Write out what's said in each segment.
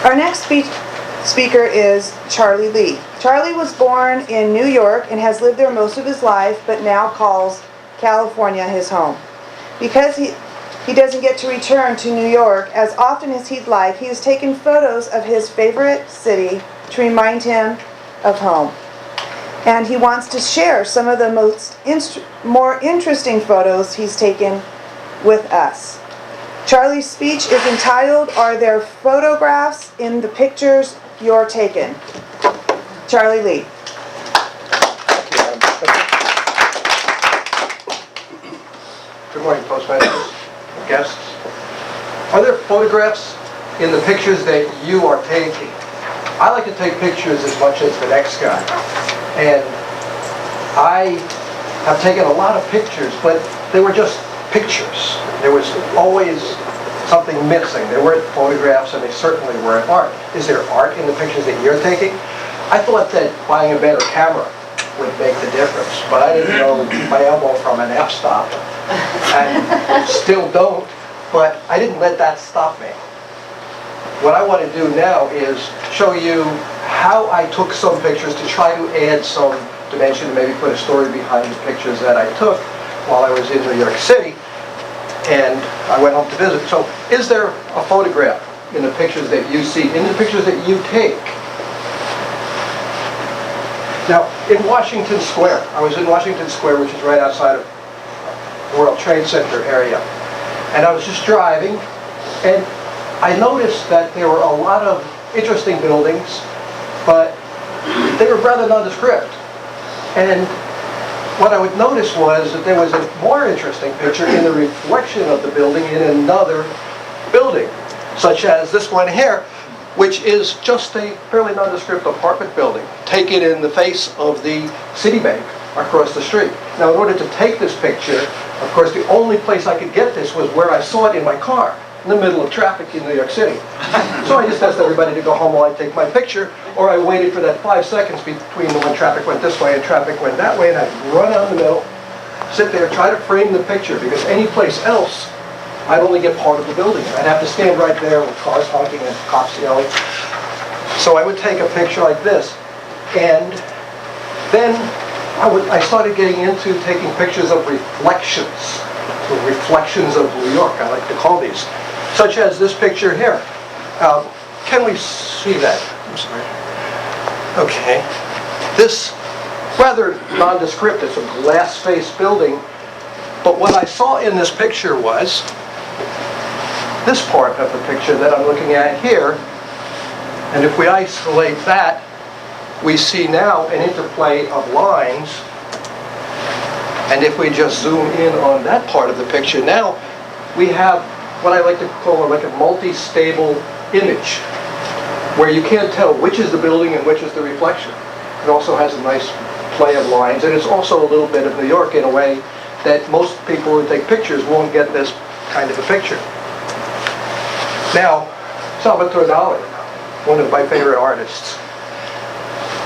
Our next speaker is Charlie Lee. Charlie was born in New York and has lived there most of his life, but now calls California his home. Because he doesn't get to return to New York as often as he'd like, he has taken photos of his favorite city to remind him of home. And he wants to share some of the more interesting photos he's taken with us. Charlie's speech is entitled, "Are There Photographs in the Pictures You're Taking?" Charlie Lee. Good morning, Toastmasters, guests. Are there photographs in the pictures that you are taking? I like to take pictures as much as the next guy. And I have taken a lot of pictures, but they were just pictures. There was always something missing. There weren't photographs, and they certainly weren't art. Is there art in the pictures that you're taking? I thought that buying a better camera would make the difference, but I didn't know my elbow from an f-stop, and still don't, but I didn't let that stop me. What I want to do now is show you how I took some pictures to try to add some dimension, maybe put a story behind the pictures that I took while I was in New York City, and I went home to visit. So, is there a photograph in the pictures that you see, in the pictures that you take? Now, in Washington Square, I was in Washington Square, which is right outside of the World Trade Center area, and I was just driving, and I noticed that there were a lot of interesting buildings, but they were rather nondescript. And what I would notice was that there was a more interesting picture in the reflection of the building in another building, such as this one here, which is just a fairly nondescript apartment building, taken in the face of the Citibank across the street. Now, in order to take this picture, of course, the only place I could get this was where I saw it in my car, in the middle of traffic in New York City. So I just asked everybody to go home while I take my picture, or I waited for that 5 seconds between when traffic went this way and traffic went that way, and I'd run out in the middle, sit there, try to frame the picture, because any place else, I'd only get part of the building. I'd have to stand right there with cars honking and cops yelling. So I would take a picture like this, and then I started getting into taking pictures of reflections, the reflections of New York, I like to call these, such as this picture here. Can we see that? I'm sorry. Okay. This rather nondescript, it's a glass-faced building, but what I saw in this picture was this part of the picture that I'm looking at here, and if we isolate that, we see now an interplay of lines, and if we just zoom in on that part of the picture, now we have what I like to call like a multi-stable image, where you can't tell which is the building and which is the reflection. It also has a nice play of lines, and it's also a little bit of New York in a way that most people who take pictures won't get this kind of a picture. Now, Salvatore Dali, one of my favorite artists.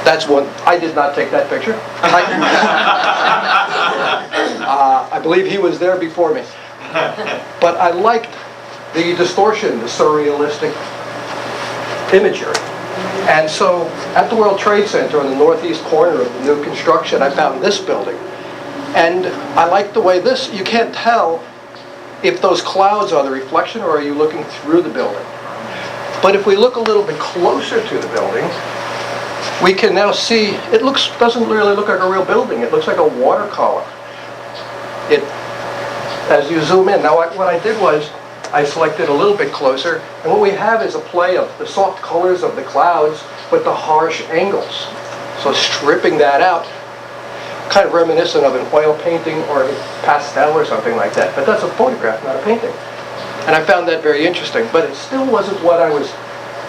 That's one. I did not take that picture. I believe he was there before me. But I liked the distortion, the surrealistic imagery. And so, at the World Trade Center on the northeast corner of the new construction, I found this building. And I like the way this, you can't tell if those clouds are the reflection or are you looking through the building. But if we look a little bit closer to the building, we can now see, doesn't really look like a real building. It looks like a watercolor. As you zoom in, now what I did was, I selected a little bit closer, and what we have is a play of the soft colors of the clouds with the harsh angles. So stripping that out, kind of reminiscent of an oil painting or a pastel or something like that. But that's a photograph, not a painting. And I found that very interesting, but it still wasn't what I was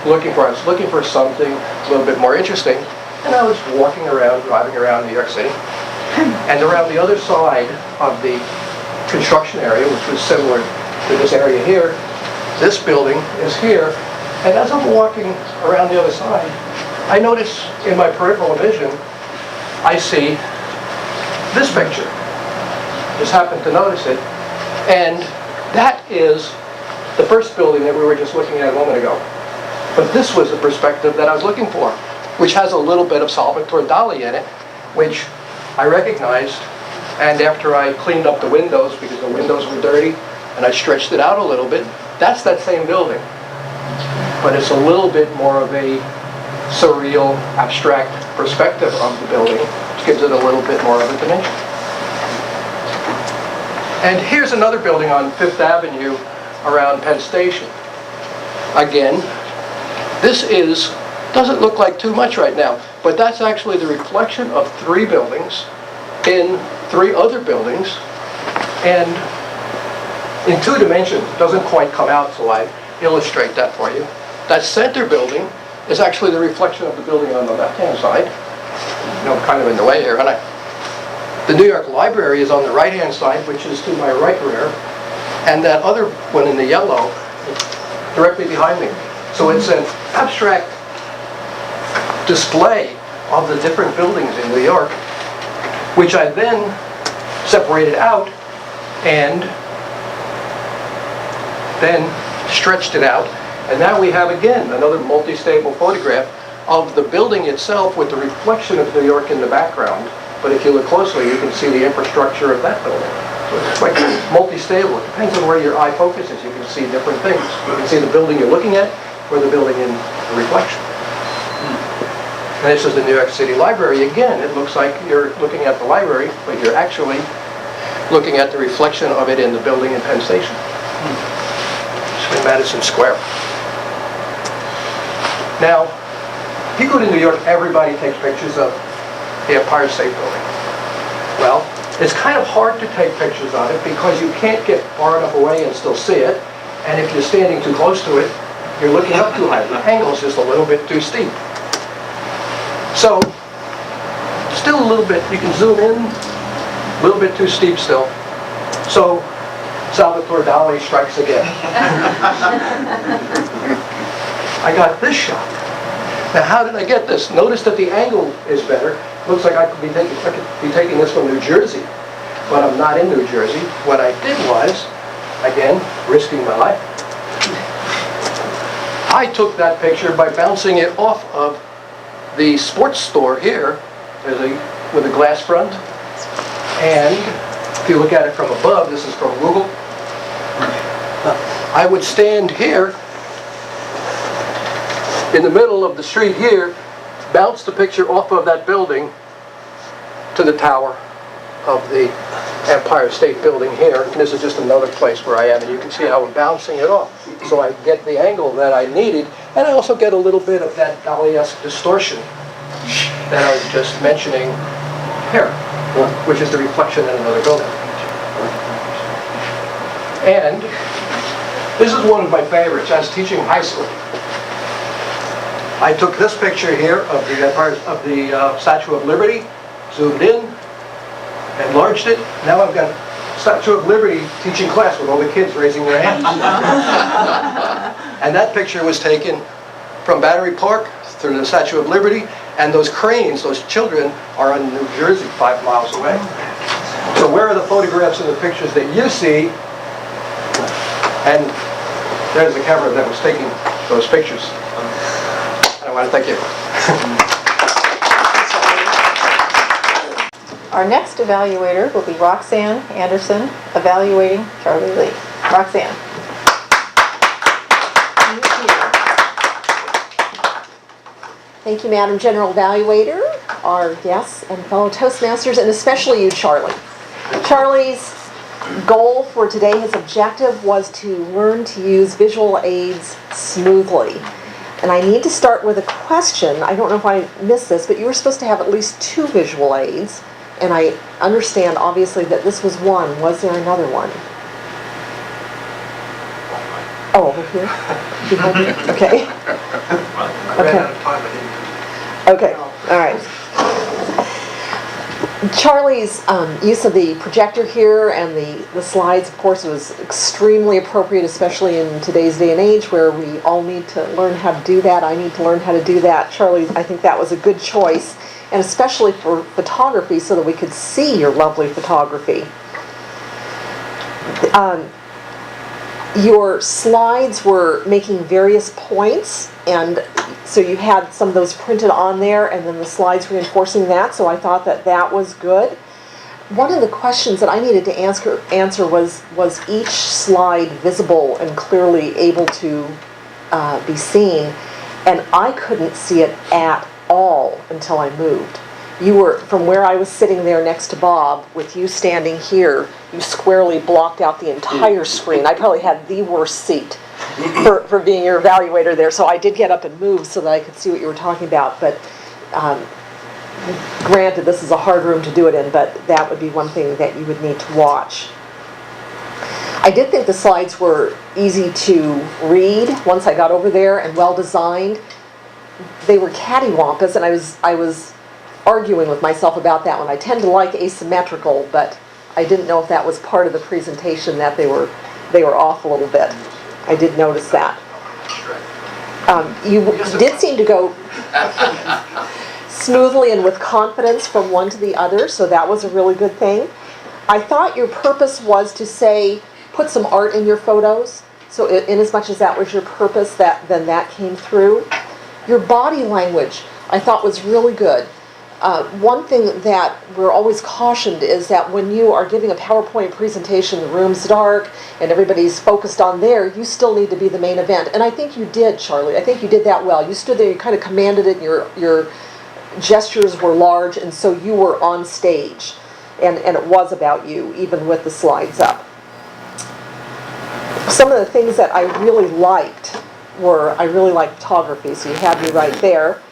looking for. I was looking for something a little bit more interesting, and I was walking around, driving around New York City, and around the other side of the construction area, which was similar to this area here, this building is here, and as I'm walking around the other side, I notice in my peripheral vision, I see this picture. Just happened to notice it, and that is the first building that we were just looking at a moment ago. But this was the perspective that I was looking for, which has a little bit of Salvatore Dali in it, which I recognized. And after I cleaned up the windows, because the windows were dirty, and I stretched it out a little bit, that's that same building. But it's a little bit more of a surreal, abstract perspective of the building, which gives it a little bit more of a dimension. And here's another building on Fifth Avenue around Penn Station. Again, this doesn't look like too much right now, but that's actually the reflection of 3 buildings in 3 other buildings, and in 2 dimensions. It doesn't quite come out, so I illustrate that for you. That center building is actually the reflection of the building on the left-hand side. You know, I'm kind of in the way here, aren't I? The New York Library is on the right-hand side, which is to my right rear, and that other one in the yellow is directly behind me. So it's an abstract display of the different buildings in New York, which I then separated out and then stretched it out. And now we have, again, another multi-stable photograph of the building itself with the reflection of New York in the background. But if you look closely, you can see the infrastructure of that building. So it's quite multi-stable. It depends on where your eye focuses. You can see different things. You can see the building you're looking at or the building in the reflection. And this is the New York City Library. Again, it looks like you're looking at the library, but you're actually looking at the reflection of it in the building in Penn Station. It's in Madison Square. Now, if you go to New York, everybody takes pictures of the Empire State Building. Well, it's kind of hard to take pictures of it because you can't get far enough away and still see it. And if you're standing too close to it, you're looking up too high. The angle's just a little bit too steep. So, still a little bit, you can zoom in, a little bit too steep still. So, Salvatore Dali strikes again. I got this shot. Now, how did I get this? Notice that the angle is better. Looks like I could be taking this from New Jersey, but I'm not in New Jersey. What I did was, again, risking my life, I took that picture by bouncing it off of the sports store here, with a glass front. And if you look at it from above, this is from Google, I would stand here in the middle of the street here, bounce the picture off of that building to the tower of the Empire State Building here. And this is just another place where I am, and you can see how I'm bouncing it off. So I get the angle that I needed, and I also get a little bit of that Dali-esque distortion that I was just mentioning here, which is the reflection in another building. And this is one of my favorites. I was teaching high school. I took this picture here of the Statue of Liberty, zoomed in, enlarged it. Now I've got Statue of Liberty teaching class with all the kids raising their hands. And that picture was taken from Battery Park through the Statue of Liberty, and those cranes, those children, are in New Jersey, 5 miles away. So where are the photographs and the pictures that you see? And there's the camera that was taking those pictures. And I want to thank you. Our next evaluator will be Roxanne Anderson, evaluating Charlie Lee. Roxanne. Thank you, Madam General Evaluator, our guests and fellow Toastmasters, and especially you, Charlie. Charlie's goal for today, his objective, was to learn to use visual aids smoothly. And I need to start with a question. I don't know if I missed this, but you were supposed to have at least 2 visual aids. And I understand, obviously, that this was one. Was there another one? Oh, over here? Behind you? Okay. I ran out of time. Okay, all right. Charlie's use of the projector here and the slides, of course, was extremely appropriate, especially in today's day and age where we all need to learn how to do that. I need to learn how to do that. Charlie, I think that was a good choice, and especially for photography so that we could see your lovely photography. Your slides were making various points, and so you had some of those printed on there, and then the slides reinforcing that, so I thought that that was good. One of the questions that I needed to answer was each slide visible and clearly able to be seen? And I couldn't see it at all until I moved. You were, from where I was sitting there next to Bob, with you standing here, you squarely blocked out the entire screen. I probably had the worst seat for being your evaluator there, so I did get up and move so that I could see what you were talking about. But granted, this is a hard room to do it in, but that would be one thing that you would need to watch. I did think the slides were easy to read once I got over there and well designed. They were cattywampus, and I was arguing with myself about that one. I tend to like asymmetrical, but I didn't know if that was part of the presentation, that they were off a little bit. I did notice that. You did seem to go smoothly and with confidence from one to the other, so that was a really good thing. I thought your purpose was to say, put some art in your photos. So in as much as that was your purpose, then that came through. Your body language, I thought, was really good. One thing that we're always cautioned is that when you are giving a PowerPoint presentation, the room's dark and everybody's focused on there, you still need to be the main event. And I think you did, Charlie. I think you did that well. You stood there, you kind of commanded it, and your gestures were large, and so you were on stage. And it was about you, even with the slides up. Some of the things that I really liked were, I really liked photography, so you have me right there.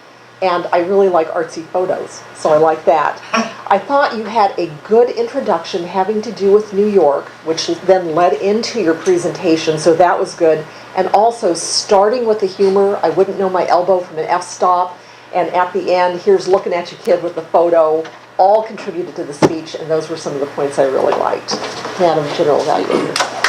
And I really like artsy photos, so I like that. I thought you had a good introduction having to do with New York, which then led into your presentation, so that was good. And also starting with the humor, I wouldn't know my elbow from an f-stop, and at the end, here's looking at your kid with the photo, all contributed to the speech, and those were some of the points I really liked. Madam General Evaluator.